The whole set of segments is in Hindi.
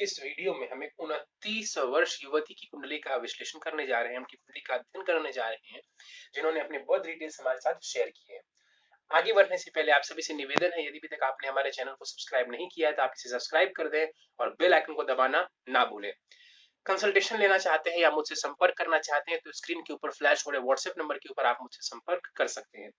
के इस वीडियो में हम एक 29 वर्ष युवती की कुंडली का विश्लेषण करने जा रहे हैं, उनकी कुंडली का अध्ययन करने जा रहे हैं, जिन्होंने अपने बर्थ डिटेल्स हमारे साथ शेयर किए हैं। आगे बढ़ने से पहले आप सभी से निवेदन है, यदि अभी तक आपने हमारे चैनल को सब्सक्राइब नहीं किया है तो आप इसे सब्सक्राइब कर दें और बेल आइकन को दबाना ना भूलें। कंसल्टेशन लेना चाहते हैं या मुझसे संपर्क करना चाहते हैं तो स्क्रीन के ऊपर फ्लैश हो रहे व्हाट्सएप नंबर के ऊपर आप मुझसे संपर्क कर सकते हैं।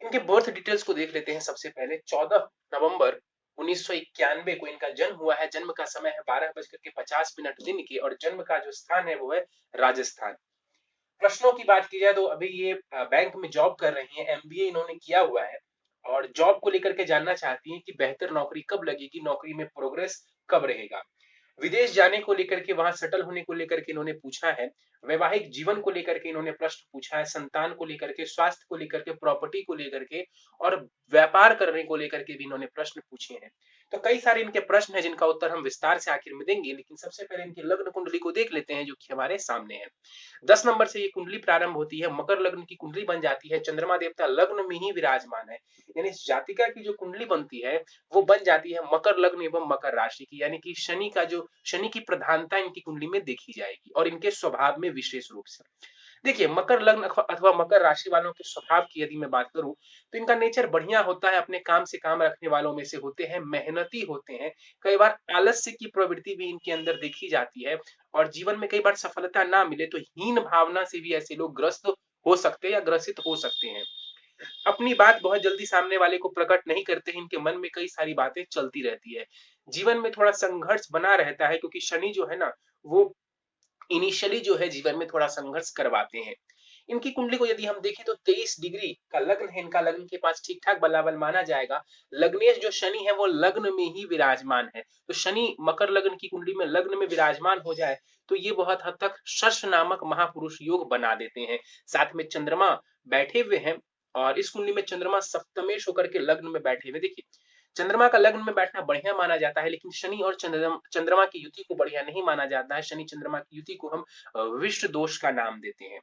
इनके बर्थ डिटेल्स को देख लेते हैं। सबसे पहले 14 नवंबर 1991 को इनका जन्म हुआ है। जन्म का समय है 12:50 दिन की और जन्म का जो स्थान है वो है राजस्थान। प्रश्नों की बात की जाए तो अभी ये बैंक में जॉब कर रही हैं, एमबीए इन्होंने किया हुआ है और जॉब को लेकर के जानना चाहती हैं कि बेहतर नौकरी कब लगेगी, नौकरी में प्रोग्रेस कब रहेगा। विदेश जाने को लेकर के, वहां सेटल होने को लेकर के इन्होंने पूछा है। वैवाहिक जीवन को लेकर के इन्होंने प्रश्न पूछा है, संतान को लेकर के, स्वास्थ्य को लेकर के, प्रॉपर्टी को लेकर के और व्यापार करने को लेकर के भी इन्होंने प्रश्न पूछे हैं। तो कई सारे इनके प्रश्न हैं जिनका उत्तर हम विस्तार से आखिर में देंगे, लेकिन सबसे पहले इनकी लग्न कुंडली को देख लेते हैं जो कि हमारे सामने है। 10 नंबर से ये कुंडली प्रारंभ होती है, मकर लग्न की कुंडली बन जाती है, चंद्रमा देवता लग्न में ही विराजमान है। यानी इस जातिका की जो कुंडली बनती है वो बन जाती है मकर लग्न एवं मकर राशि की, यानी कि शनि की प्रधानता इनकी कुंडली में देखी जाएगी और इनके स्वभाव में विशेष रूप से। देखिए, मकर लग्न अथवा मकर राशि वालों के स्वभाव की यदि मैं बात करूं तो इनका नेचर बढ़िया होता है, अपने काम से काम रखने वालों में से होते हैं, मेहनती होते हैं। कई बार आलस्य की प्रवृत्ति भी इनके अंदर देखी जाती है और जीवन में कई बार सफलता ना मिले तो हीन भावना से भी ऐसे लोग ग्रस्त हो सकते हैं या ग्रसित हो सकते हैं। अपनी बात बहुत जल्दी सामने वाले को प्रकट नहीं करते हैं, इनके मन में कई सारी बातें चलती रहती है। जीवन में थोड़ा संघर्ष बना रहता है क्योंकि शनि जो है ना वो इनिशियली जो है जीवन में थोड़ा संघर्ष करवाते हैं। इनकी कुंडली को यदि हम देखें तो 23 डिग्री का लग्न है इनका, लग्न के पास ठीक ठाक बलाबल माना जाएगा। लग्नेश जो शनि है वो लग्न में ही विराजमान है, तो शनि मकर लग्न की कुंडली में लग्न में विराजमान हो जाए तो ये बहुत हद तक शश नामक महापुरुष योग बना देते हैं। साथ में चंद्रमा बैठे हुए हैं और इस कुंडली में चंद्रमा सप्तमेश होकर के लग्न में बैठे हुए। देखिए, चंद्रमा का लग्न में बैठना बढ़िया माना जाता है, लेकिन शनि और चंद्रमा की युति को बढ़िया नहीं माना जाता है। शनि चंद्रमा की युति को हम विष्ट दोष का नाम देते हैं।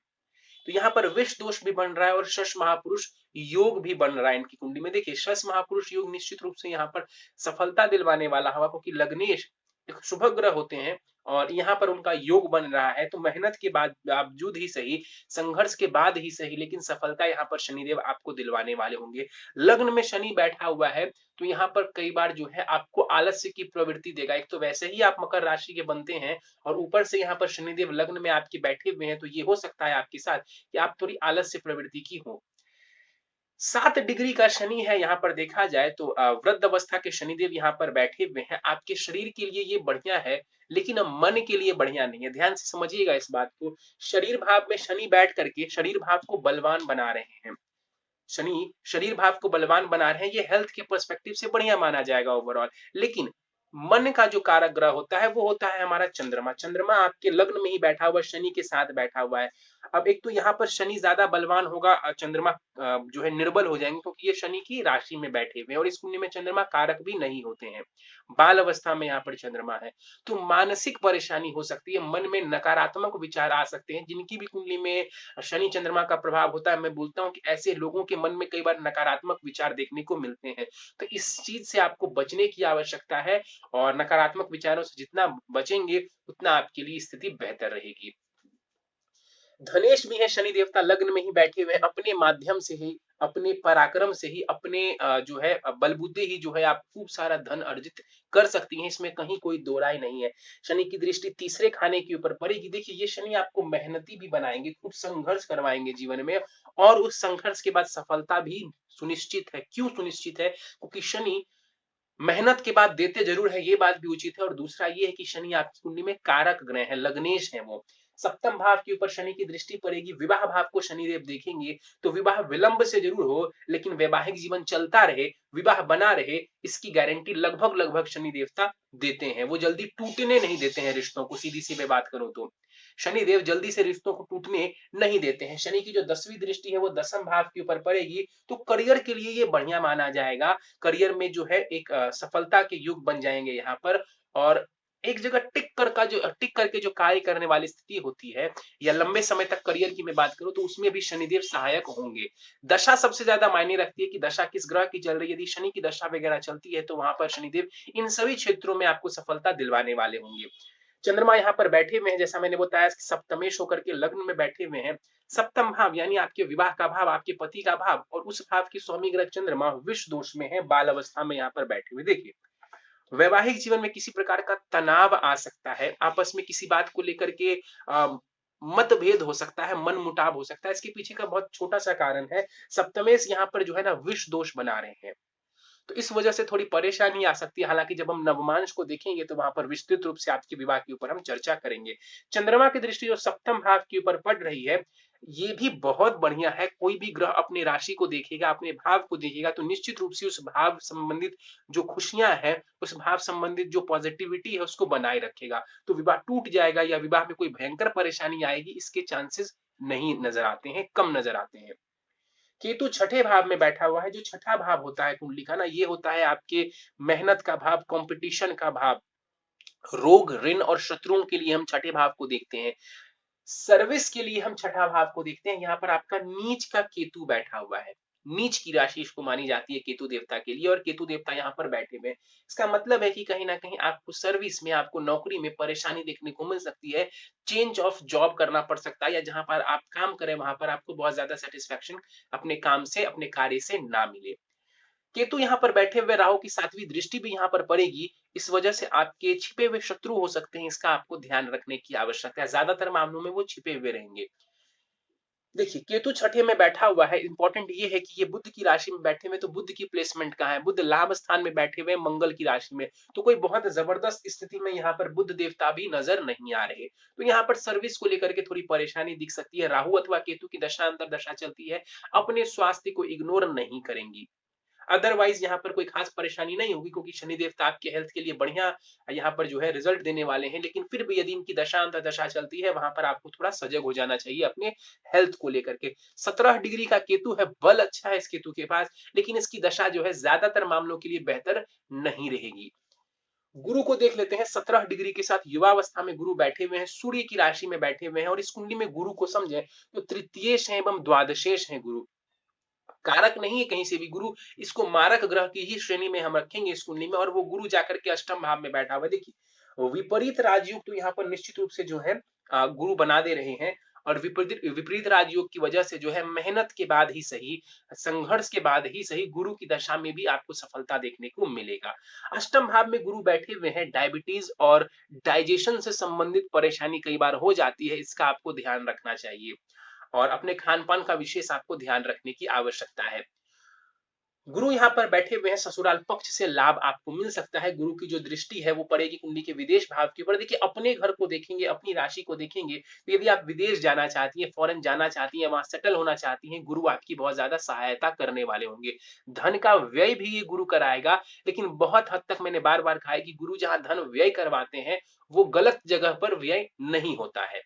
तो यहाँ पर विष दोष भी बन रहा है और शश महापुरुष योग भी बन रहा है इनकी कुंडली में। देखिए, शश महापुरुष योग निश्चित रूप से यहाँ पर सफलता दिलवाने वाला हवा, क्योंकि लग्नेश एक शुभ ग्रह होते हैं और यहाँ पर उनका योग बन रहा है, तो मेहनत के बाद बावजूद ही सही, संघर्ष के बाद ही सही, लेकिन सफलता यहाँ पर शनिदेव आपको दिलवाने वाले होंगे। लग्न में शनि बैठा हुआ है तो यहाँ पर कई बार जो है आपको आलस्य की प्रवृत्ति देगा। एक तो वैसे ही आप मकर राशि के बनते हैं और ऊपर से यहाँ पर शनिदेव लग्न में आपके बैठे हुए हैं, तो ये हो सकता है आपके साथ कि आप थोड़ी आलस्य प्रवृत्ति की हो। 7 डिग्री का शनि है यहाँ पर देखा जाए तो वृद्ध अवस्था के शनिदेव यहाँ पर बैठे हुए हैं। आपके शरीर के लिए ये बढ़िया है, लेकिन मन के लिए बढ़िया नहीं है। ध्यान से समझिएगा इस बात को। शरीर भाव में शनि बैठ करके शरीर भाव को बलवान बना रहे हैं। शनि शरीर भाव को बलवान बना रहे हैं, ये हेल्थ के पर्सपेक्टिव से बढ़िया माना जाएगा ओवरऑल। लेकिन मन का जो कारक ग्रह होता है वो होता है हमारा चंद्रमा। चंद्रमा आपके लग्न में ही बैठा हुआ शनि के साथ बैठा हुआ है। अब एक तो यहाँ पर शनि ज्यादा बलवान होगा, चंद्रमा जो है निर्बल हो जाएंगे, क्योंकि ये शनि की राशि में बैठे हुए हैं और इस कुंडली में चंद्रमा कारक भी नहीं होते हैं। बाल अवस्था में यहाँ पर चंद्रमा है तो मानसिक परेशानी हो सकती है, मन में नकारात्मक विचार आ सकते हैं। जिनकी भी कुंडली में शनि चंद्रमा का प्रभाव होता है, मैं बोलता हूँ कि ऐसे लोगों के मन में कई बार नकारात्मक विचार देखने को मिलते हैं। तो इस चीज से आपको बचने की आवश्यकता है और नकारात्मक विचारों से जितना बचेंगे उतना आपके लिए स्थिति बेहतर रहेगी। धनेश भी है शनि देवता, लग्न में ही बैठे हुए हैं। अपने माध्यम से ही, अपने पराक्रम से ही, अपने जो है बलबूते ही जो है आप खूब सारा धन अर्जित कर सकती हैं, इसमें कहीं कोई दो राय नहीं है। शनि की दृष्टि तीसरे खाने के ऊपर पड़ेगी। देखिए, ये शनि आपको मेहनती भी बनाएंगे, खूब संघर्ष करवाएंगे जीवन में और उस संघर्ष के बाद सफलता भी सुनिश्चित है। क्यों सुनिश्चित है? क्योंकि शनि मेहनत के बाद देते जरूर है, ये बात भी उचित है। और दूसरा ये है कि शनि आपकी कुंडली में कारक ग्रह है, लग्नेश है वो। सप्तम भाव के ऊपर शनि की दृष्टि पड़ेगी, विवाह भाव को शनिदेव देखेंगे, तो विवाह विलंब से जरूर हो लेकिन वैवाहिक जीवन चलता रहे, विवाह बना रहे, इसकी गारंटी लगभग लगभग शनि देवता देते हैं। वो जल्दी टूटने नहीं देते हैं रिश्तों को, सीधी सी मैं बात करूं तो शनिदेव जल्दी से रिश्तों को टूटने नहीं देते हैं। शनि की जो 10वीं दृष्टि है वो दसम भाव के ऊपर पड़ेगी, तो करियर के लिए ये बढ़िया माना जाएगा। करियर में जो है एक सफलता के युग बन जाएंगे यहाँ पर और एक जगह टिक कर का जो टिक करके जो कार्य करने वाली स्थिति होती है या लंबे समय तक करियर की मैं बात करूं तो उसमें भी शनिदेव सहायक होंगे। दशा सबसे ज्यादा मायने रखती है कि दशा किस ग्रह की चल रही है। यदि शनि की दशा वगैरह चलती है तो वहां पर शनिदेव इन सभी क्षेत्रों में आपको सफलता दिलवाने वाले होंगे। चंद्रमा यहाँ पर बैठे हुए हैं, जैसा मैंने बताया सप्तमेश होकर के लग्न में बैठे हुए हैं। सप्तम भाव यानी आपके विवाह का भाव, आपके पति का भाव, और उस भाव की स्वामी ग्रह चंद्रमा विष दोष में है, बाल अवस्था में यहाँ पर बैठे हुए। देखिए, वैवाहिक जीवन में किसी प्रकार का तनाव आ सकता है, आपस में किसी बात को लेकर के मतभेद हो सकता है, मन मुटाव हो सकता है। इसके पीछे का बहुत छोटा सा कारण है, सप्तमेश यहाँ पर जो है ना विष दोष बना रहे हैं, तो इस वजह से थोड़ी परेशानी आ सकती है। हालांकि जब हम नवमांश को देखेंगे तो वहां पर विस्तृत रूप से आपके विवाह के ऊपर हम चर्चा करेंगे। चंद्रमा की दृष्टि जो सप्तम भाव के ऊपर पड़ रही है, ये भी बहुत बढ़िया है। कोई भी ग्रह अपने राशि को देखेगा, अपने भाव को देखेगा, तो निश्चित रूप से उस भाव संबंधित जो खुशियां हैं, उस भाव संबंधित जो पॉजिटिविटी है उसको बनाए रखेगा। तो विवाह टूट जाएगा या विवाह में कोई भयंकर परेशानी आएगी, इसके चांसेस नहीं नजर आते हैं, कम नजर आते हैं। केतु छठे भाव में बैठा हुआ है। जो छठा भाव होता है कुंडली का ना, ये होता है आपके मेहनत का भाव, कंपटीशन का भाव। रोग, ऋण और शत्रुओं के लिए हम छठे भाव को देखते हैं। सर्विस के लिए हम छठा भाव को देखते हैं। यहाँ पर आपका नीच का केतु बैठा हुआ है। नीच की राशि इसको मानी जाती है केतु देवता के लिए, और केतु देवता यहाँ पर बैठे हुए हैं। इसका मतलब है कि कहीं ना कहीं आपको सर्विस में, आपको नौकरी में परेशानी देखने को मिल सकती है। चेंज ऑफ जॉब करना पड़ सकता है, या जहां पर आप काम करें वहां पर आपको बहुत ज्यादा सेटिस्फेक्शन अपने काम से, अपने कार्य से ना मिले। केतु यहाँ पर बैठे हुए राहु की सातवीं दृष्टि भी यहाँ पर पड़ेगी। इस वजह से आपके छिपे हुए शत्रु हो सकते हैं, इसका आपको ध्यान रखने की आवश्यकता है। ज्यादातर मामलों में वो छिपे हुए रहेंगे। देखिए, केतु छठे में बैठा हुआ है। इंपॉर्टेंट ये है कि ये बुध की राशि में बैठे हुए, तो बुध की प्लेसमेंट कहाँ है? बुध लाभ स्थान में बैठे हुए मंगल की राशि में, तो कोई बहुत जबरदस्त स्थिति में यहाँ पर बुध देवता भी नजर नहीं आ रहे। तो यहाँ पर सर्विस को लेकर के थोड़ी परेशानी दिख सकती है। राहु अथवा केतु की दशा अंतर दशा चलती है, अपने स्वास्थ्य को इग्नोर नहीं करेंगी। अदरवाइज यहाँ पर कोई खास परेशानी नहीं होगी, क्योंकि शनि देवता आपके हेल्थ के लिए बढ़िया यहाँ पर जो है रिजल्ट देने वाले हैं। लेकिन फिर भी यदि इनकी दशा अंतर्दशा चलती है, वहां पर आपको थोड़ा सजग हो जाना चाहिए अपने हेल्थ को लेकर के। 17 डिग्री का केतु है, बल अच्छा है इस केतु के पास, लेकिन इसकी दशा जो है ज्यादातर मामलों के लिए बेहतर नहीं रहेगी। गुरु को देख लेते हैं। 17 डिग्री के साथ युवावस्था में गुरु बैठे हुए हैं, सूर्य की राशि में बैठे हुए हैं, और इस कुंडली में गुरु को समझे तो तृतीयेश है एवं द्वादशेश है गुरु। कारक नहीं है कहीं से भी गुरु, इसको मारक ग्रह की ही श्रेणी में हम रखेंगे इस कुंडली में, और वो गुरु जाकर के अष्टम भाव में बैठा हुआ है। देखिए, विपरीत राजयोग तो यहाँ पर निश्चित रूप से जो है गुरु बना दे रहे हैं, और विपरीत विपरीत राजयोग की वजह से जो है मेहनत के बाद ही सही, संघर्ष के बाद ही सही, गुरु की दशा में भी आपको सफलता देखने को मिलेगा। अष्टम भाव में गुरु बैठे हुए हैं, डायबिटीज और डाइजेशन से संबंधित परेशानी कई बार हो जाती है, इसका आपको ध्यान रखना चाहिए, और अपने खान पान का विशेष आपको ध्यान रखने की आवश्यकता है। गुरु यहाँ पर बैठे हुए हैं, ससुराल पक्ष से लाभ आपको मिल सकता है। गुरु की जो दृष्टि है वो पड़ेगी कुंडली के विदेश भाव के ऊपर। देखिए, अपने घर को देखेंगे, अपनी राशि को देखेंगे, तो यदि आप विदेश जाना चाहती हैं, फॉरेन जाना चाहती हैं, वहां सेटल होना चाहती हैं, गुरु आपकी बहुत ज्यादा सहायता करने वाले होंगे। धन का व्यय भी ये गुरु कराएगा, लेकिन बहुत हद तक मैंने बार बार कहा है कि गुरु जहां धन व्यय करवाते हैं, वो गलत जगह पर व्यय नहीं होता है।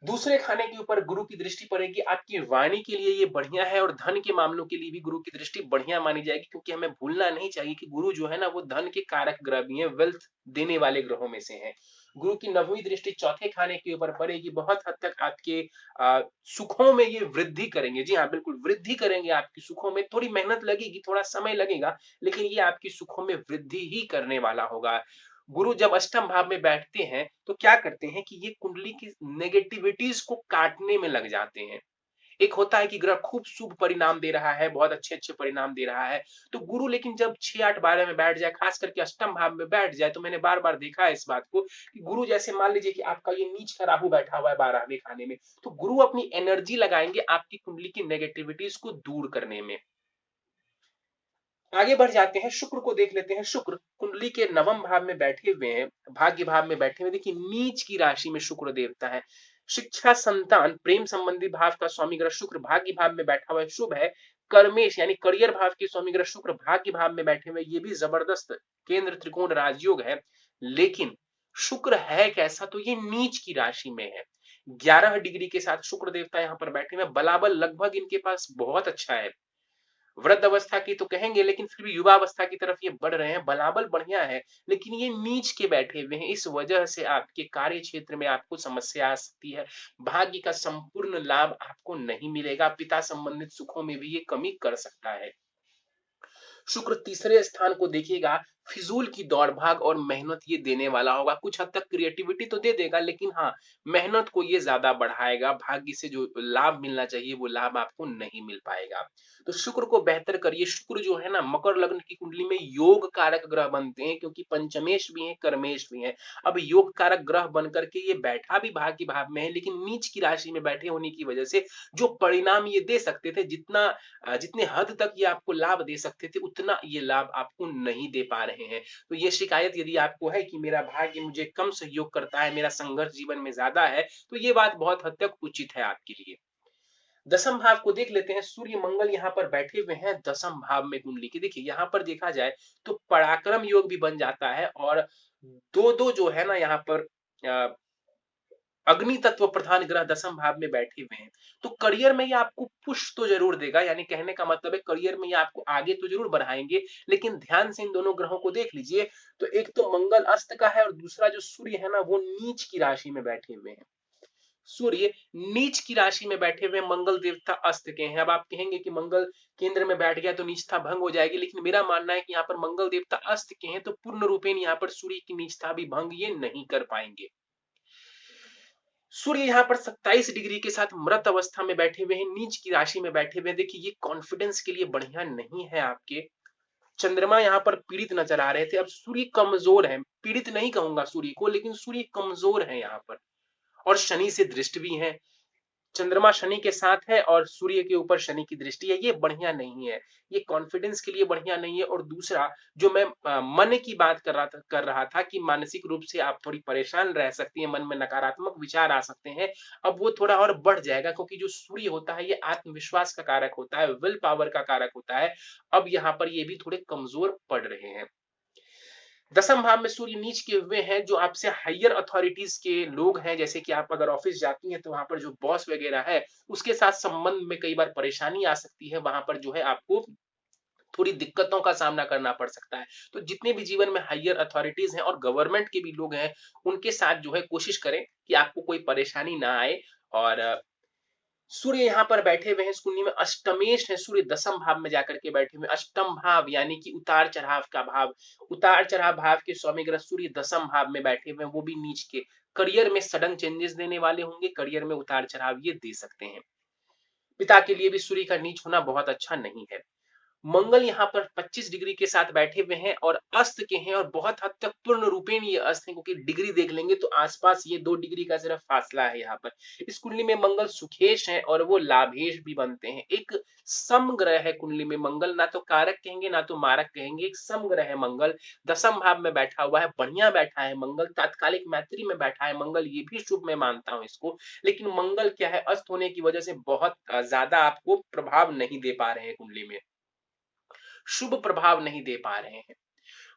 दूसरे खाने के ऊपर गुरु की दृष्टि पड़ेगी, आपकी वाणी के लिए ये बढ़िया है, और धन के मामलों के लिए भी गुरु की दृष्टि बढ़िया मानी जाएगी, क्योंकि हमें भूलना नहीं चाहिए कि गुरु जो है ना वो धन के कारक ग्रह भी हैं, वेल्थ देने वाले ग्रहों में से हैं। गुरु की नवीं दृष्टि चौथे खाने के ऊपर पड़ेगी, बहुत हद तक आपके सुखों में ये वृद्धि करेंगे। जी हाँ, बिल्कुल वृद्धि करेंगे आपकी सुखों में। थोड़ी मेहनत लगेगी, थोड़ा समय लगेगा, लेकिन ये आपकी सुखों में वृद्धि ही करने वाला होगा। गुरु जब अष्टम भाव में बैठते हैं तो क्या करते हैं कि ये कुंडली की नेगेटिविटीज को काटने में लग जाते हैं। एक होता है कि ग्रह खूब शुभ परिणाम दे रहा है, बहुत अच्छे अच्छे परिणाम दे रहा है, तो गुरु लेकिन जब 6, 8, 12 में बैठ जाए, खास करके अष्टम भाव में बैठ जाए, तो मैंने बार बार देखा है इस बात को कि गुरु जैसे मान लीजिए कि आपका ये नीच का राहु बैठा हुआ है 12वें खाने में, तो गुरु अपनी एनर्जी लगाएंगे आपकी कुंडली की नेगेटिविटीज को दूर करने में। आगे बढ़ जाते हैं, शुक्र को देख लेते हैं। शुक्र कुंडली के नवम भाव में बैठे हुए हैं, भाग्य भाव में बैठे हुए। देखिए, नीच की राशि में शुक्र देवता है। शिक्षा, संतान, प्रेम संबंधी भाव का स्वामी ग्रह शुक्र भाग्य भाव में बैठा हुआ है, शुभ है। कर्मेश यानी करियर भाव के स्वामी ग्रह शुक्र भाग्य भाव में बैठे हुए, ये भी जबरदस्त केंद्र त्रिकोण राजयोग है। लेकिन शुक्र है कैसा? तो ये नीच की राशि में है। 11 डिग्री के साथ शुक्र देवता यहाँ पर बैठे हुए, बलाबल लगभग इनके पास बहुत अच्छा है। वृद्ध अवस्था की तो कहेंगे, लेकिन फिर भी युवा अवस्था की तरफ ये बढ़ रहे हैं, बलाबल बढ़िया है, लेकिन ये नीच के बैठे हुए हैं। इस वजह से आपके कार्य क्षेत्र में आपको समस्या आ सकती है। भाग्य का संपूर्ण लाभ आपको नहीं मिलेगा। पिता संबंधित सुखों में भी ये कमी कर सकता है। शुक्र तीसरे स्थान को देखिएगा, फिजूल की दौड़ भाग और मेहनत ये देने वाला होगा। कुछ हद तक क्रिएटिविटी तो दे देगा, लेकिन हाँ, मेहनत को ये ज्यादा बढ़ाएगा। भाग्य से जो लाभ मिलना चाहिए वो लाभ आपको नहीं मिल पाएगा। तो शुक्र को बेहतर करिए। शुक्र जो है ना, मकर लग्न की कुंडली में योग कारक ग्रह बनते हैं, क्योंकि पंचमेश भी है, कर्मेश भी है। अब योग कारक ग्रह बन करके ये बैठा भी भाग्य भाव में है, लेकिन नीच की राशि में बैठे होने की वजह से जो परिणाम ये दे सकते थे, जितने हद तक ये आपको लाभ दे सकते थे, उतना ये लाभ आपको नहीं दे पा रहे हैं। तो ये शिकायत यदि आपको है कि मेरा भाग्य मुझे कम सहयोग करता है, मेरा संघर्ष जीवन में ज्यादा है, तो ये बात बहुत हद तक उचित है आपके लिए। दसम भाव को देख लेते हैं। सूर्य मंगल यहाँ पर बैठे हुए हैं दसम भाव में कुंडली के। देखिए यहाँ पर देखा जाए तो पराक्रम योग भी बन जाता है, और दो दो जो है ना यहाँ पर अग्नि तत्व प्रधान ग्रह दसम भाव में बैठे हुए हैं। तो करियर में ये आपको पुश तो जरूर देगा, यानी कहने का मतलब है करियर में ये आपको आगे तो जरूर बढ़ाएंगे, लेकिन ध्यान से इन दोनों ग्रहों को देख लीजिए। तो एक तो मंगल अस्त का है, और दूसरा जो सूर्य है ना वो नीच की राशि में बैठे हुए हैं। सूर्य नीच की राशि में बैठे हुए मंगल देवता अस्त के हैं। अब आप कहेंगे कि मंगल केंद्र में बैठ गया तो नीचता भंग हो जाएगी, लेकिन मेरा मानना है कि यहाँ पर मंगल देवता अस्त के हैं, तो पूर्ण रूपेण यहाँ पर सूर्य की नीचता भी भंग ये नहीं कर पाएंगे। सूर्य यहाँ पर 27 डिग्री के साथ मृत अवस्था में बैठे हुए हैं, नीच की राशि में बैठे हुए हैं। देखिए ये कॉन्फिडेंस के लिए बढ़िया नहीं है आपके। चंद्रमा यहाँ पर पीड़ित नजर आ रहे थे, अब सूर्य कमजोर है। पीड़ित नहीं कहूंगा सूर्य को, लेकिन सूर्य कमजोर है यहाँ पर, और शनि से दृष्ट भी है। चंद्रमा शनि के साथ है और सूर्य के ऊपर शनि की दृष्टि है। ये बढ़िया नहीं है, ये कॉन्फिडेंस के लिए बढ़िया नहीं है। और दूसरा जो मैं मन की बात कर रहा था कि मानसिक रूप से आप थोड़ी परेशान रह सकती हैं, मन में नकारात्मक विचार आ सकते हैं, अब वो थोड़ा और बढ़ जाएगा, क्योंकि जो सूर्य होता है ये आत्मविश्वास का कारक होता है, विल पावर का कारक होता है। अब यहाँ पर ये भी थोड़े कमजोर पड़ रहे हैं। दसम भाव में सूर्य नीच के हुए हैं, जो आपसे हायर अथॉरिटीज के लोग हैं, जैसे कि आप अगर ऑफिस जाती हैं तो वहां पर जो बॉस वगैरह है उसके साथ संबंध में कई बार परेशानी आ सकती है। वहां पर जो है आपको थोड़ी दिक्कतों का सामना करना पड़ सकता है। तो जितने भी जीवन में हायर अथॉरिटीज हैं और गवर्नमेंट के भी लोग हैं, उनके साथ जो है कोशिश करें कि आपको कोई परेशानी ना आए। और सूर्य यहाँ पर बैठे हुए हैं इस कुंडली में, अष्टमेश है। सूर्य दसम भाव में जाकर के बैठे हुए। अष्टम भाव यानी कि उतार चढ़ाव का भाव, उतार चढ़ाव भाव के स्वामी ग्रह सूर्य दसम भाव में बैठे हुए हैं, वो भी नीच के। करियर में सडन चेंजेस देने वाले होंगे, करियर में उतार चढ़ाव ये दे सकते हैं। पिता के लिए भी सूर्य का नीच होना बहुत अच्छा नहीं है। मंगल यहाँ पर 25 डिग्री के साथ बैठे हुए हैं और अस्त के हैं, और बहुत हद तक पूर्ण रूपेण ये अस्त है, क्योंकि डिग्री देख लेंगे तो आसपास ये 2 डिग्री का सिर्फ फासला है। यहाँ पर इस कुंडली में मंगल सुखेश है और वो लाभेश भी बनते हैं। एक समग्रह है कुंडली में मंगल, ना तो कारक कहेंगे ना तो मारक कहेंगे, एक समग्रह है मंगल। दसम भाव में बैठा हुआ है, बढ़िया बैठा है मंगल। तात्कालिक मैत्री में बैठा है मंगल, ये भी शुभ मैं मानता हूं इसको। लेकिन मंगल क्या है, अस्त होने की वजह से बहुत ज्यादा आपको प्रभाव नहीं दे पा रहे हैं कुंडली में, शुभ प्रभाव नहीं दे पा रहे हैं।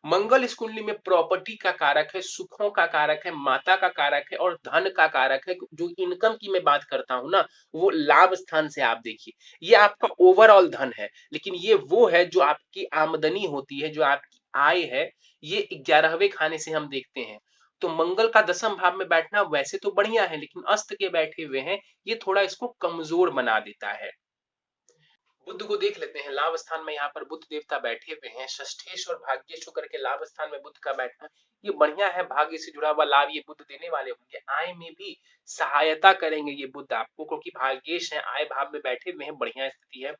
मंगल इस कुंडली में प्रॉपर्टी का कारक है, सुखों का कारक है, माता का कारक है और धन का कारक है। जो इनकम की मैं बात करता हूं ना, वो लाभ स्थान से आप देखिए, ये आपका ओवरऑल धन है, लेकिन ये वो है जो आपकी आमदनी होती है, जो आपकी आय है, ये 11वें खाने से हम देखते हैं। तो मंगल का दसम भाव में बैठना वैसे तो बढ़िया है, लेकिन अस्त के बैठे हुए हैं, ये थोड़ा इसको कमजोर बना देता है। बुध को देख लेते हैं। लाभ स्थान में यहाँ पर बुध देवता बैठे हुए हैं, षष्ठेश और भाग्येश होकर के लाभ स्थान में बुध का बैठना ये बढ़िया है। भाग्य से जुड़ा हुआ लाभ ये बुध देने वाले होंगे। आय में भी सहायता करेंगे ये बुध आपको, क्योंकि भाग्येश है, आय भाव में बैठे हुए हैं, बढ़िया स्थिति है।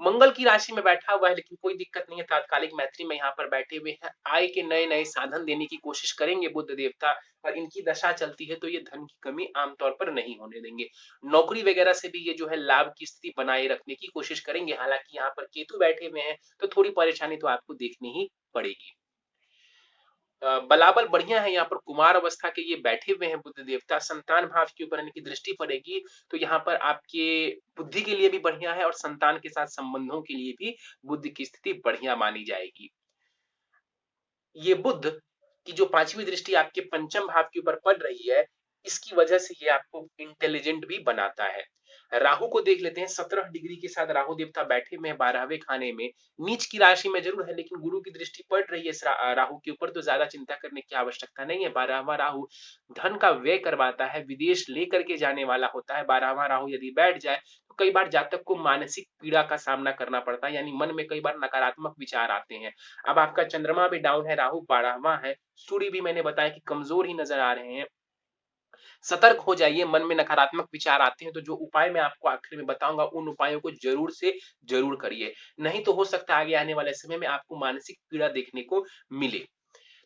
मंगल की राशि में बैठा हुआ है, लेकिन कोई दिक्कत नहीं है, तात्कालिक मैत्री में यहाँ पर बैठे हुए हैं। आय के नए नए साधन देने की कोशिश करेंगे बुध देवता, और इनकी दशा चलती है तो ये धन की कमी आमतौर पर नहीं होने देंगे। नौकरी वगैरह से भी ये जो है लाभ की स्थिति बनाए रखने की कोशिश करेंगे। हालांकि यहाँ पर केतु बैठे हुए हैं, तो थोड़ी परेशानी तो आपको देखनी ही पड़ेगी। बलाबल बढ़िया है। यहाँ पर कुमार अवस्था के ये बैठे हुए हैं बुध देवता, संतान भाव के ऊपर इनकी दृष्टि पड़ेगी, तो यहाँ पर आपके बुद्धि के लिए भी बढ़िया है और संतान के साथ संबंधों के लिए भी बुद्धि की स्थिति बढ़िया मानी जाएगी। ये बुध की जो 5वीं दृष्टि आपके पंचम भाव के ऊपर पड़ रही है, इसकी वजह से ये आपको इंटेलिजेंट भी बनाता है। राहु को देख लेते हैं, 17 डिग्री के साथ राहु देवता बैठे हुए हैं 12वें खाने में, नीच की राशि में जरूर है लेकिन गुरु की दृष्टि पड़ रही है इस राहु के ऊपर, तो ज्यादा चिंता करने की आवश्यकता नहीं है। 12वां राहु धन का व्यय करवाता है, विदेश लेकर के जाने वाला होता है। 12वां राहु यदि बैठ जाए तो कई बार जातक को मानसिक पीड़ा का सामना करना पड़ता है, यानी मन में कई बार नकारात्मक विचार आते हैं। अब आपका चंद्रमा भी डाउन है, राहु 12वां है, सूर्य भी मैंने बताया कि कमजोर ही नजर आ रहे हैं। सतर्क हो जाइए, मन में नकारात्मक विचार आते हैं तो जो उपाय मैं आपको आखिर में बताऊंगा उन उपायों को जरूर से जरूर करिए, नहीं तो हो सकता है आगे आने वाले समय में आपको मानसिक पीड़ा देखने को मिले।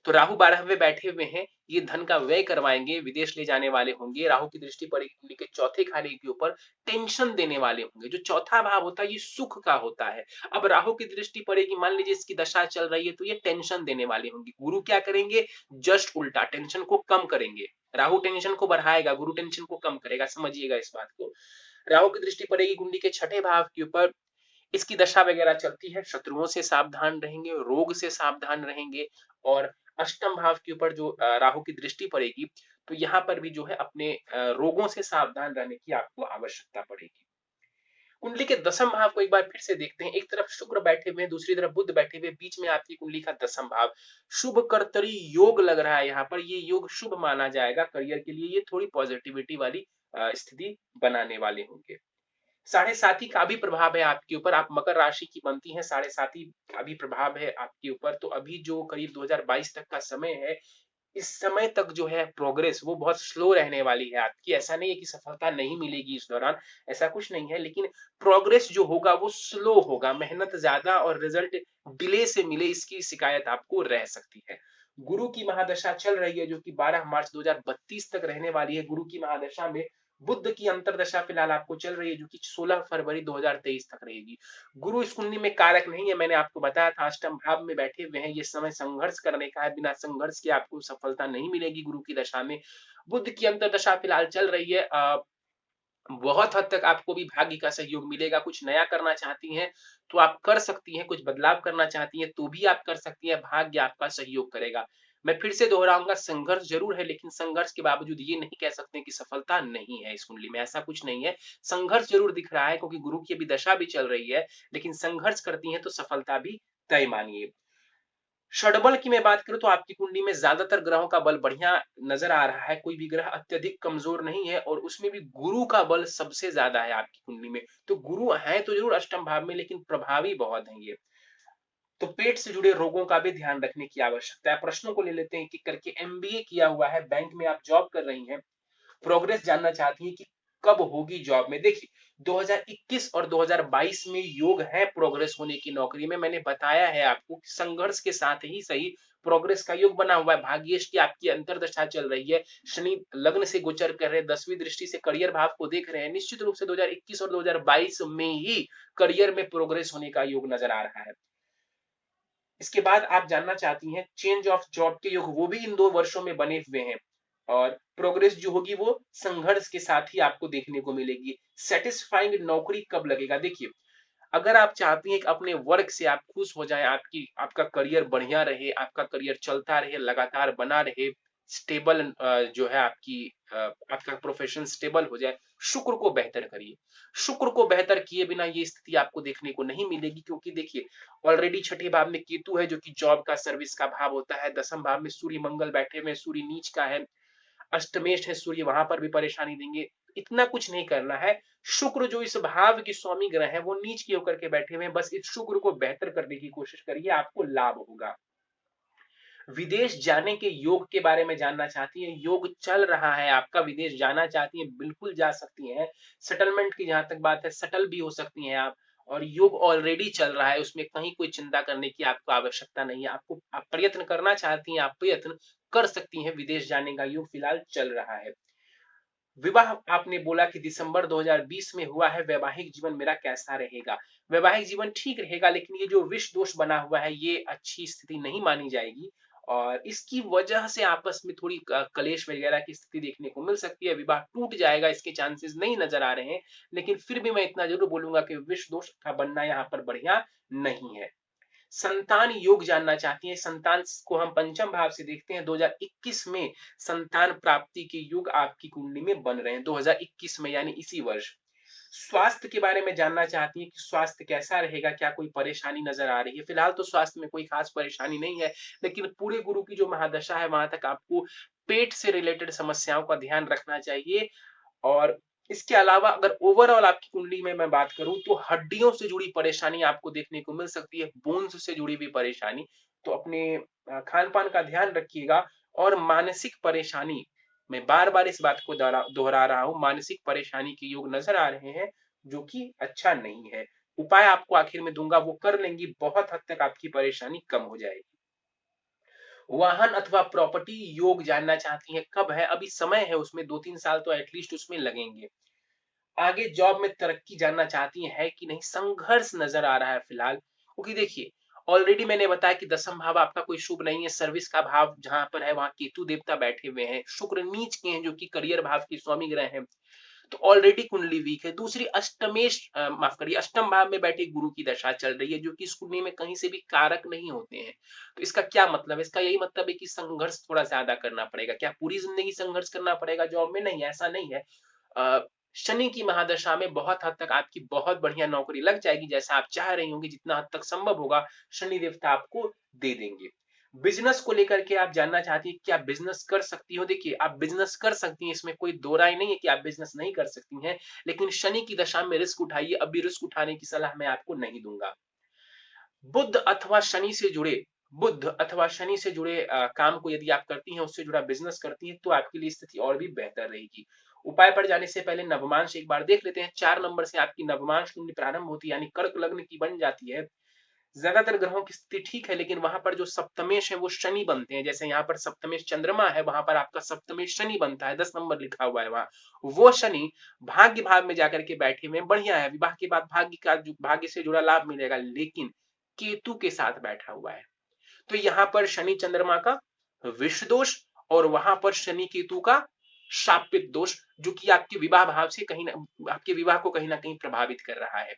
तो राहु 12वें बैठे हुए हैं, ये धन का व्यय करवाएंगे, विदेश ले जाने वाले होंगे। राहु की दृष्टि पड़ेगी कुंडली के चौथे खाने के ऊपर, टेंशन देने वाले होंगे। जो चौथा भाव होता है ये सुख का होता है। अब राहु की दृष्टि पड़ेगी, मान लीजिए इसकी दशा चल रही है तो ये टेंशन देने वाले होंगे। गुरु क्या करेंगे, जस्ट उल्टा, टेंशन को कम करेंगे। राहु टेंशन को बढ़ाएगा, गुरु टेंशन को कम करेगा, समझिएगा इस बात को। राहु की दृष्टि पड़ेगी कुंडली के छठे भाव के ऊपर, इसकी दशा वगैरह चलती है, शत्रुओं से सावधान रहेंगे, रोग से सावधान रहेंगे। और अष्टम भाव के ऊपर जो राहु की दृष्टि पड़ेगी तो यहाँ पर भी जो है अपने रोगों से सावधान रहने की आपको आवश्यकता पड़ेगी। कुंडली के दसम भाव को एक बार फिर से देखते हैं। एक तरफ शुक्र बैठे हुए हैं, दूसरी तरफ बुध बैठे हुए, बीच में आपकी कुंडली का दसम भाव, शुभ कर्तरी योग लग रहा है। यहाँ पर ये योग शुभ माना जाएगा, करियर के लिए ये थोड़ी पॉजिटिविटी वाली स्थिति बनाने वाले होंगे। साढ़े साथी का भी प्रभाव है आपके ऊपर, आप मकर राशि की बनती हैं, साढ़े साथी का भी प्रभाव है आपके ऊपर। तो अभी जो करीब 2022 तक का समय है, इस समय तक जो है प्रोग्रेस वो बहुत स्लो रहने वाली है आपकी। ऐसा नहीं है कि सफलता नहीं मिलेगी इस दौरान, ऐसा कुछ नहीं है, लेकिन प्रोग्रेस जो होगा वो स्लो होगा, मेहनत ज्यादा और रिजल्ट डिले से मिले इसकी शिकायत आपको रह सकती है। गुरु की महादशा चल रही है जो कि 12 मार्च 2032 तक रहने वाली है। गुरु की महादशा में बुध की अंतरदशा फिलहाल आपको चल रही है जो कि 16 फरवरी 2023 तक रहेगी। गुरु इस कुंडली में कारक नहीं है, मैंने आपको बताया था, अष्टम भाव में बैठे हुए हैं। ये समय संघर्ष करने का है, बिना संघर्ष के आपको सफलता नहीं मिलेगी गुरु की दशा में। बुध की अंतरदशा फिलहाल चल रही है, बहुत हद तक आपको भी भाग्य का सहयोग मिलेगा। कुछ नया करना चाहती हैं तो आप कर सकती हैं, कुछ बदलाव करना चाहती हैं तो भी आप कर सकती हैं, भाग्य आपका सहयोग करेगा। मैं फिर से दोहराऊंगा, संघर्ष जरूर है लेकिन संघर्ष के बावजूद ये नहीं कह सकते कि सफलता नहीं है इस कुंडली में, ऐसा कुछ नहीं है। संघर्ष जरूर दिख रहा है क्योंकि गुरु की अभी दशा भी चल रही है, लेकिन संघर्ष करती हैं तो सफलता भी तय मानिए। षडबल की मैं बात करूं तो आपकी कुंडली में ज्यादातर ग्रहों का बल बढ़िया नजर आ रहा है, कोई भी ग्रह अत्यधिक कमजोर नहीं है, और उसमें भी गुरु का बल सबसे ज्यादा है आपकी कुंडली में। तो गुरु है तो जरूर अष्टम भाव में, लेकिन प्रभावी बहुत हैं ये। तो पेट से जुड़े रोगों का भी ध्यान रखने की आवश्यकता है। प्रश्नों को ले लेते हैं कि करके, एमबीए किया हुआ है, बैंक में आप जॉब कर रही हैं, प्रोग्रेस जानना चाहती हैं कि कब होगी जॉब में। देखिए 2021 और 2022 में योग है प्रोग्रेस होने की नौकरी में। मैंने बताया है आपको कि संघर्ष के साथ ही सही प्रोग्रेस का योग बना हुआ है। भाग्येश की आपकी अंतरदशा चल रही है, शनि लग्न से गोचर कर रहे हैं, 10वीं दृष्टि से करियर भाव को देख रहे हैं। निश्चित रूप से 2021 और 2022 में ही करियर में प्रोग्रेस होने का योग नजर आ रहा है। इसके बाद आप जानना चाहती हैं चेंज ऑफ जॉब के योग, वो भी इन 2 वर्षों में बने हुए हैं, और प्रोग्रेस जो होगी वो संघर्ष के साथ ही आपको देखने को मिलेगी। सेटिस्फाइंग नौकरी कब लगेगा, देखिए अगर आप चाहती हैं कि अपने वर्क से आप खुश हो जाएं, आपकी आपका करियर बढ़िया रहे, आपका करियर चलता रहे, लगातार बना रहे, स्टेबल जो है आपकी आपका प्रोफेशन स्टेबल हो जाए, शुक्र को बेहतर करिए। शुक्र को बेहतर किए बिना ये स्थिति आपको देखने को नहीं मिलेगी, क्योंकि देखिए ऑलरेडी छठे भाव में केतु है जो कि जॉब का, सर्विस का भाव होता है। दसम भाव में सूर्य मंगल बैठे हुए, सूर्य नीच का है, अष्टमेश है सूर्य, वहां पर भी परेशानी देंगे। इतना कुछ नहीं करना है, शुक्र जो इस भाव के स्वामी ग्रह है वो नीच के होकर के बैठे हुए हैं, बस इस शुक्र को बेहतर करने की कोशिश करिए, आपको लाभ होगा। विदेश जाने के योग के बारे में जानना चाहती हैं, योग चल रहा है आपका, विदेश जाना चाहती हैं बिल्कुल जा सकती हैं। सेटलमेंट की जहां तक बात है, सेटल भी हो सकती हैं आप, और योग ऑलरेडी चल रहा है, उसमें कहीं कोई चिंता करने की आपको आवश्यकता नहीं है। आपको आप प्रयत्न करना चाहती हैं, आप प्रयत्न कर सकती हैं, विदेश जाने का योग फिलहाल चल रहा है। विवाह आपने बोला कि दिसंबर 2020 में हुआ है, वैवाहिक जीवन मेरा कैसा रहेगा। वैवाहिक जीवन ठीक रहेगा, लेकिन ये जो विष दोष बना हुआ है ये अच्छी स्थिति नहीं मानी जाएगी, और इसकी वजह से आपस में थोड़ी कलेश वगैरह की स्थिति देखने को मिल सकती है। विवाह टूट जाएगा इसके चांसेस नहीं नजर आ रहे हैं, लेकिन फिर भी मैं इतना जरूर बोलूंगा कि विष दोष का बनना यहाँ पर बढ़िया नहीं है। संतान योग जानना चाहती हैं, संतान को हम पंचम भाव से देखते हैं। 2021 में संतान प्राप्ति के योग आपकी कुंडली में बन रहे हैं, 2021 में यानी इसी वर्ष। स्वास्थ्य के बारे में जानना चाहती हैं कि स्वास्थ्य कैसा रहेगा, क्या कोई परेशानी नजर आ रही है? फिलहाल तो स्वास्थ्य में कोई खास परेशानी नहीं है, लेकिन पूरे गुरु की जो महादशा है वहां तक आपको पेट से रिलेटेड समस्याओं का ध्यान रखना चाहिए। और इसके अलावा अगर ओवरऑल आपकी कुंडली में मैं बात करूं तो हड्डियों से जुड़ी परेशानी आपको देखने को मिल सकती है, बोन्स से जुड़ी हुई परेशानी। तो अपने खान पान का ध्यान रखिएगा। और मानसिक परेशानी, मैं बार बार इस बात को दोहरा रहा हूं, मानसिक परेशानी के योग नजर आ रहे हैं, जो कि अच्छा नहीं है। उपाय आपको आखिर में दूंगा, वो कर लेंगी, बहुत हद तक आपकी परेशानी कम हो जाएगी। वाहन अथवा प्रॉपर्टी योग जानना चाहती हैं, कब है? अभी समय है, उसमें 2-3 साल तो एटलीस्ट उसमें लगेंगे। आगे जॉब में तरक्की जानना चाहती हैं, है कि नहीं? संघर्ष नजर आ रहा है फिलहाल, क्योंकि देखिए ऑलरेडी मैंने बताया कि दसम भाव आपका कोई शुभ नहीं है। सर्विस का भाव जहां पर है वहां केतु देवता बैठे हुए हैं, शुक्र नीच के हैं जो कि करियर भाव की स्वामी ग्रह हैं। तो ऑलरेडी कुंडली वीक है। दूसरी अष्टमेश माफ करिए, अष्टम भाव में बैठे गुरु की दशा चल रही है, जो कि इस कुंडली में कहीं से भी कारक नहीं होते हैं। तो इसका क्या मतलब है? इसका यही मतलब है कि संघर्ष थोड़ा ज्यादा करना पड़ेगा। क्या पूरी जिंदगी संघर्ष करना पड़ेगा जॉब में? नहीं, ऐसा नहीं है। शनि की महादशा में बहुत हद तक आपकी बहुत बढ़िया नौकरी लग जाएगी, जैसा आप चाह रही होंगी, जितना हद तक संभव होगा शनि देवता आपको दे देंगे। बिजनेस को लेकर के आप जानना चाहती हैं, क्या बिजनेस कर सकती हो? देखिए, आप बिजनेस कर सकती हैं, इसमें कोई दो राय नहीं है कि आप बिजनेस नहीं कर सकती हैं, लेकिन शनि की दशा में रिस्क उठाइए। अभी रिस्क उठाने की सलाह मैं आपको नहीं दूंगा। बुध अथवा शनि से जुड़े बुध अथवा शनि से जुड़े काम को यदि आप करती हैं, उससे जुड़ा बिजनेस करती हैं, तो आपके लिए स्थिति और भी बेहतर रहेगी। उपाय पर जाने से पहले नवमांश एक बार देख लेते हैं। 4 नंबर से आपकी नवमांश कुंडली प्रारंभ होती है, यानी कर्क लग्न की बन जाती है। ज्यादातर ग्रहों की स्थिति ठीक है, लेकिन वहां पर जो सप्तमेश है वो शनि बनते हैं। जैसे यहाँ पर सप्तमेश चंद्रमा है, वहां पर आपका सप्तमेश शनि बनता है, 10 नंबर लिखा हुआ है वहां। वो शनि भाग्य भाव में जाकर के बैठे हुए बढ़िया है, विवाह के बाद भाग्य से जुड़ा लाभ मिलेगा, लेकिन केतु के साथ बैठा हुआ है। तो यहाँ पर शनि चंद्रमा का विष दोष, और वहां पर शनि केतु का शापित दोष, जो कि आपके विवाह भाव से कहीं ना आपके विवाह को कहीं ना कहीं प्रभावित कर रहा है।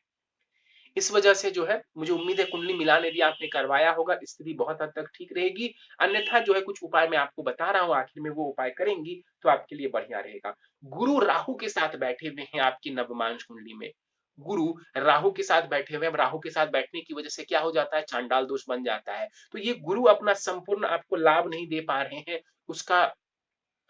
इस वजह से जो है, मुझे उम्मीद है कुंडली मिलान यदि आपने करवाया होगा, स्थिति बहुत हद तक ठीक रहेगी। अन्यथा जो है कुछ उपाय मैं आपको बता रहा हूं, आखिर में वो उपाय करेंगी तो आपके लिए बढ़िया रहेगा। गुरु राहु के साथ बैठे हुए हैं आपकी नवमांश कुंडली में। गुरु राहु के साथ बैठे हुए हैं। राहु के साथ बैठने की वजह से क्या हो जाता है? चांडाल दोष बन जाता है। तो ये गुरु अपना संपूर्ण आपको लाभ नहीं दे पा रहे हैं। उसका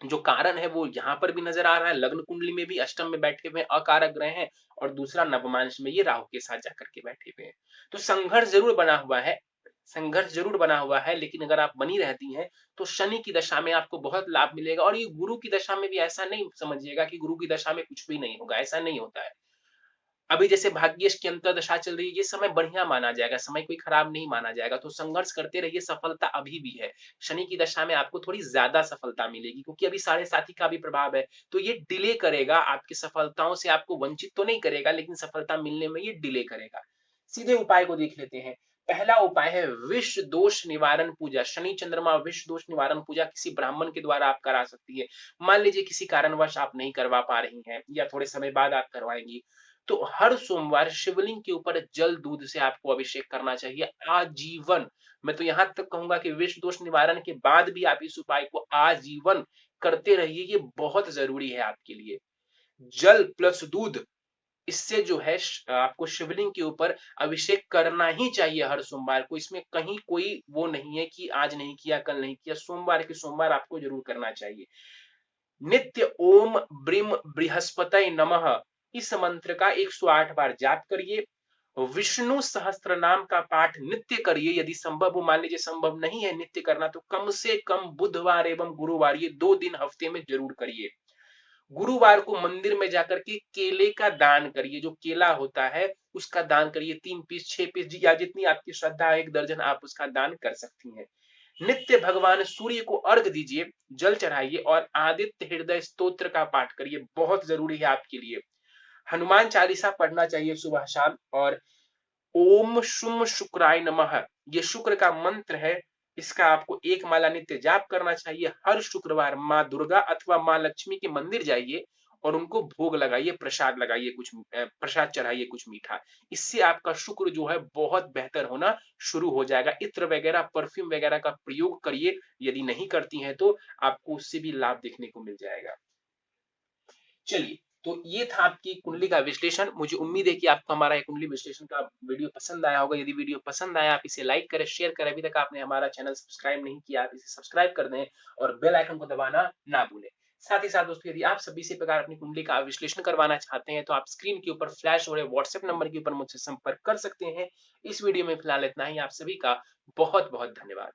जो कारण है वो यहाँ पर भी नजर आ रहा है। लग्न कुंडली में भी अष्टम में बैठे हुए अकारक ग्रह हैं, और दूसरा नवमांश में ये राहु के साथ जाकर के बैठे हुए हैं। तो संघर्ष जरूर बना हुआ है, संघर्ष जरूर बना हुआ है, लेकिन अगर आप बनी रहती हैं तो शनि की दशा में आपको बहुत लाभ मिलेगा। और ये गुरु की दशा में भी ऐसा नहीं समझिएगा कि गुरु की दशा में कुछ भी नहीं होगा, ऐसा नहीं होता है। अभी जैसे भाग्येश की अंतर्दशा चल रही है, ये समय बढ़िया माना जाएगा, समय कोई खराब नहीं माना जाएगा। तो संघर्ष करते रहिए, सफलता अभी भी है। शनि की दशा में आपको थोड़ी ज्यादा सफलता मिलेगी, क्योंकि अभी साढ़े साथी का भी प्रभाव है, तो ये डिले करेगा आपकी सफलताओं से। आपको वंचित तो नहीं करेगा, लेकिन सफलता मिलने में ये डिले करेगा। सीधे उपाय को देख लेते हैं। पहला उपाय है विष दोष निवारण पूजा। शनि चंद्रमा विष दोष निवारण पूजा किसी ब्राह्मण के द्वारा आप करा सकती है। मान लीजिए किसी कारणवश आप नहीं करवा पा रही हैं, या थोड़े समय बाद आप करवाएंगी, तो हर सोमवार शिवलिंग के ऊपर जल दूध से आपको अभिषेक करना चाहिए आजीवन। मैं तो यहां तक कहूंगा कि विष दोष निवारण के बाद भी आप इस उपाय को आजीवन करते रहिए, ये बहुत जरूरी है आपके लिए। जल प्लस दूध, इससे जो है आपको शिवलिंग के ऊपर अभिषेक करना ही चाहिए हर सोमवार को। इसमें कहीं कोई वो नहीं है कि आज नहीं किया कल नहीं किया, सोमवार के सोमवार आपको जरूर करना चाहिए। नित्य ओम ब्रीम बृहस्पति नमः इस मंत्र का 108 बार जाप करिए। विष्णु सहस्त्र नाम का पाठ नित्य करिए, यदि संभव हो। मान लीजिए संभव नहीं है नित्य करना, तो कम से कम बुधवार एवं गुरुवार, ये 2 दिन हफ्ते में जरूर करिए। गुरुवार को मंदिर में जाकर के केले का दान करिए, जो केला होता है उसका दान करिए, 3 पीस 6 पीस या जितनी आपकी श्रद्धा है, 1 दर्जन आप उसका दान कर सकती हैं। नित्य भगवान सूर्य को अर्घ दीजिए, जल चढ़ाइए, और आदित्य हृदय स्तोत्र का पाठ करिए, बहुत जरूरी है आपके लिए। हनुमान चालीसा पढ़ना चाहिए सुबह शाम। और ओम शुम शुक्राय नमः, ये शुक्र का मंत्र है, इसका आपको 1 माला नित्य जाप करना चाहिए। हर शुक्रवार माँ दुर्गा अथवा माँ लक्ष्मी के मंदिर जाइए और उनको भोग लगाइए, प्रसाद लगाइए, कुछ प्रसाद चढ़ाइए कुछ मीठा। इससे आपका शुक्र जो है बहुत बेहतर होना शुरू हो जाएगा। इत्र वगैरह परफ्यूम वगैरह का प्रयोग करिए, यदि नहीं करती हैं तो आपको उससे भी लाभ देखने को मिल जाएगा। चलिए, तो ये था आपकी कुंडली का विश्लेषण। मुझे उम्मीद है कि आपको हमारा ये कुंडली विश्लेषण का वीडियो पसंद आया होगा। यदि वीडियो पसंद आया, आप इसे लाइक करें, शेयर करें। अभी तक आपने हमारा चैनल सब्सक्राइब नहीं किया, आप इसे सब्सक्राइब कर दें और बेल आइकन को दबाना ना भूलें। साथ ही साथ दोस्तों, यदि आप सभी इसी प्रकार अपनी कुंडली का विश्लेषण करवाना चाहते हैं तो आप स्क्रीन के ऊपर फ्लैश हो रहे व्हाट्सएप नंबर के ऊपर मुझसे संपर्क कर सकते हैं। इस वीडियो में फिलहाल इतना ही। आप सभी का बहुत बहुत धन्यवाद।